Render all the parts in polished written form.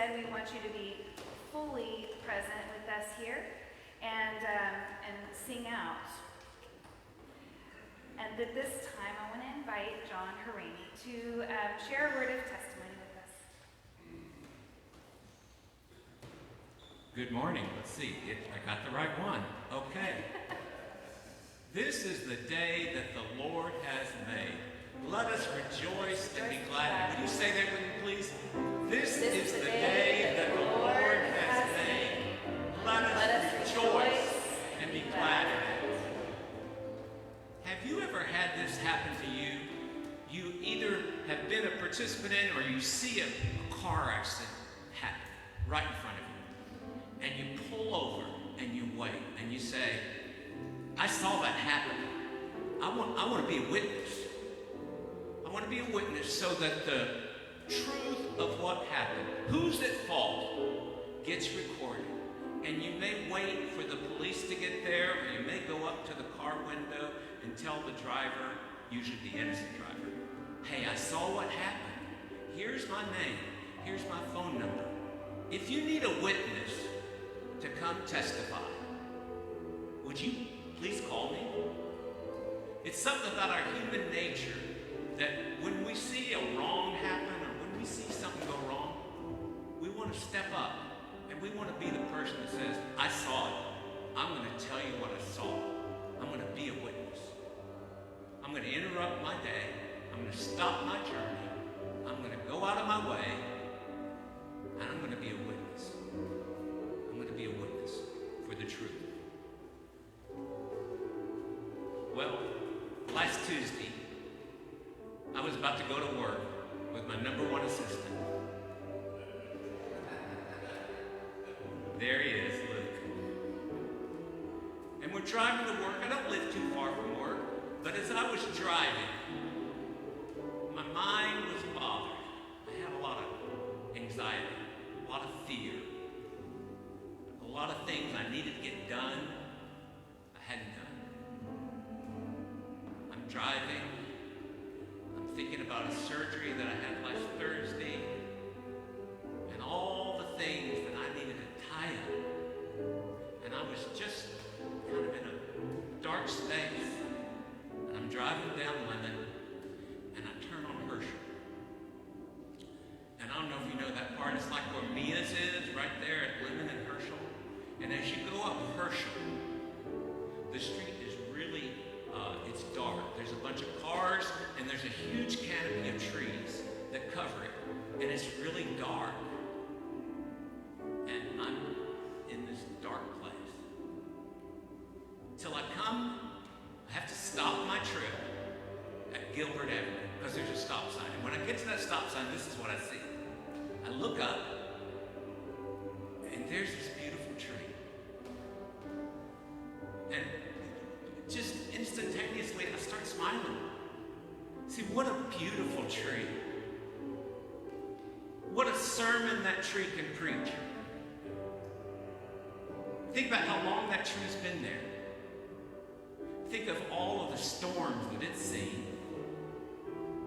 said, we want you to be fully present with us here and sing out. And at this time, I want to invite John Horany to share a word of testimony with us. Good morning. Let's see. I got the right one. Okay. This is the day that the Lord has made. Let us rejoice and be glad. Would you say that with me, please? This is the day that the Lord has made. Let us rejoice and be glad in it. Have you ever had this happen to you? You either have been a participant in or you see a car accident happen right in front of you. And you pull over and you wait and you say, I saw that happen. I want to be a witness. I want to be a witness so that the truth of what happened, who's at fault, gets recorded. And you may wait for the police to get there, or you may go up to the car window and tell the driver, usually the innocent driver, hey, I saw what happened. Here's my name. Here's my phone number. If you need a witness to come testify, would you please call me? It's something about our human nature that when we see a wrong happen or when we see something go wrong, we want to step up and we want to be the person that says, I saw it. I'm going to tell you what I saw. I'm going to be a witness. I'm going to interrupt my day. I'm going to stop my journey. I'm going to go out of my way and I'm going to be a witness. I'm going to be a witness for the truth. Well, last Tuesday, I was about to go to work with my number one assistant. There he is, Luke. And we're driving to work. I don't live too far from work, but as I was driving, my mind was bothered. I had a lot of anxiety, a lot of fear, a lot of things I needed to get done, I hadn't done. I'm driving. I'm thinking about a surgery that I had last Thursday and all the things that I needed to tie up. And I was just kind of in a dark space. And I'm driving down Lemon and I turn on Herschel. And I don't know if you know that part. It's like where Mia's is, right there at Lemon and Herschel. And as you go up Herschel, the street is really, it's dark. There's a bunch of cars, and there's a huge canopy of trees that cover it. And it's really dark. And I'm in this dark place. Till I have to stop my trip at Gilbert Avenue, because there's a stop sign. And when I get to that stop sign, this is what I see. I look up, and there's this beautiful tree. And just instantaneously, I start smiling. See, what a beautiful tree. What a sermon that tree can preach. Think about how long that tree's been there. Think of all of the storms that it's seen,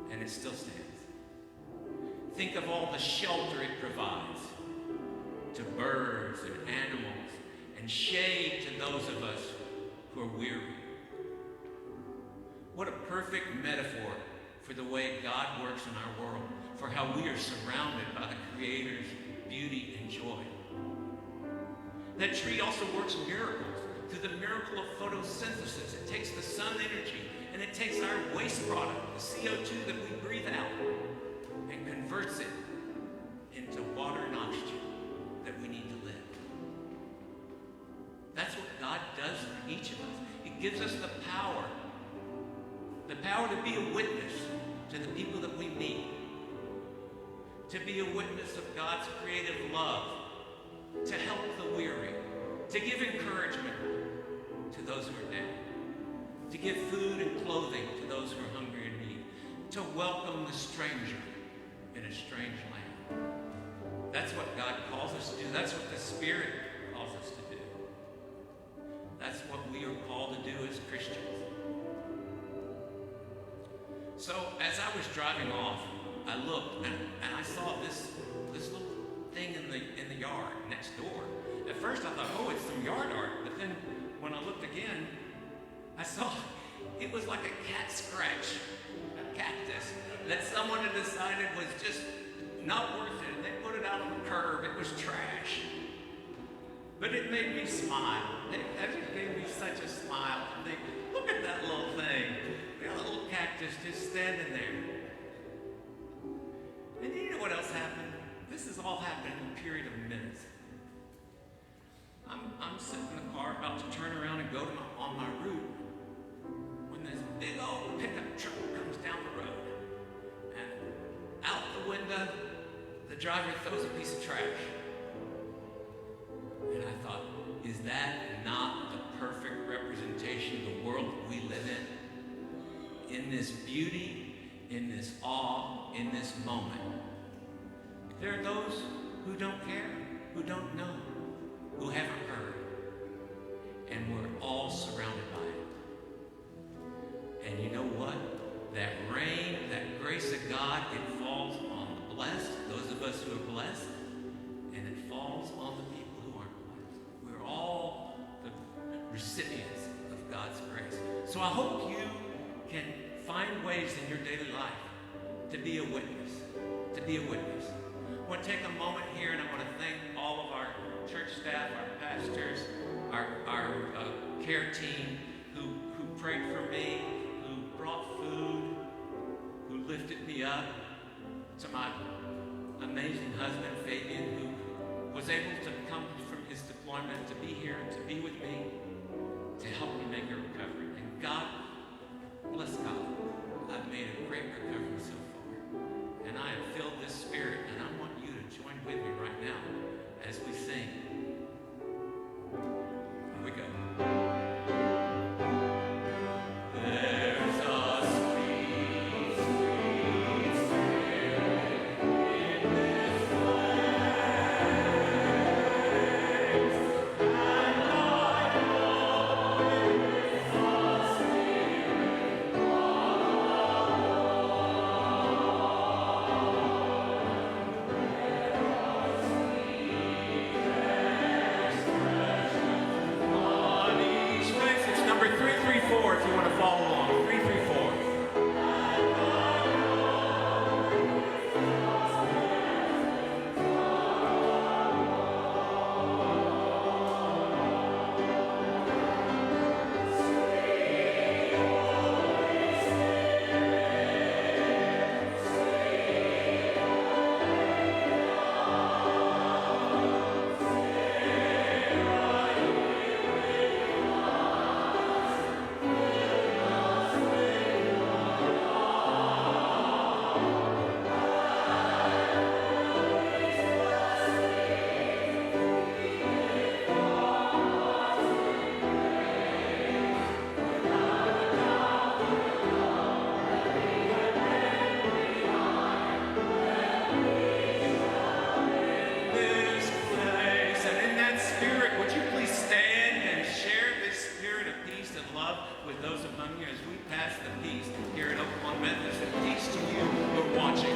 and it still stands. Think of all the shelter it provides to birds and animals, and shade to those of us who are weary. What a perfect metaphor for the way God works in our world, for how we are surrounded by the Creator's beauty and joy. That tree also works miracles through the miracle of photosynthesis. It takes the sun energy and it takes our waste product, the CO2 that we breathe out, and converts it into water and oxygen that we need to live. That's what God does for each of us. He gives us the power to be a witness to the people that we meet, to be a witness of God's creative love, to help the weary, to give encouragement to those who are down, to give food and clothing to those who are hungry and need, to welcome the stranger in a strange land. That's what God calls us to do. That's what the Spirit calls us to do. That's what we are called to do as Christians. So as I was driving off, I looked and I saw this little thing in next door. At first I thought, oh, it's some yard art. But then when I looked again, I saw it was like a cat scratch, a cactus that someone had decided was just not worth it. And they put it out on the curb. It was trash. But it made me smile. It gave me such a smile to think, look at that little thing. That little cactus just standing there. And you know what else happened? This has all happened in a period of minutes. I'm sitting in the car about to turn around and go to on my route when this big old pickup truck comes down the road. And out the window, the driver throws a piece of trash. And I thought, is that not the perfect representation of the world that we live in? In this beauty, in this awe, in this moment. There are those who don't care, who don't know, who haven't heard. And we're all surrounded by it. And you know what? That rain, that grace of God, it falls on the blessed, those of us who are blessed, and it falls on the people who aren't blessed. We're all the recipients of God's grace. So I hope you can find ways in your daily life to be a witness, to be a witness. I want to take a moment here and I want to thank all of our church staff, our pastors, our care team who prayed for me, who brought food, who lifted me up, to my amazing husband, Fabian,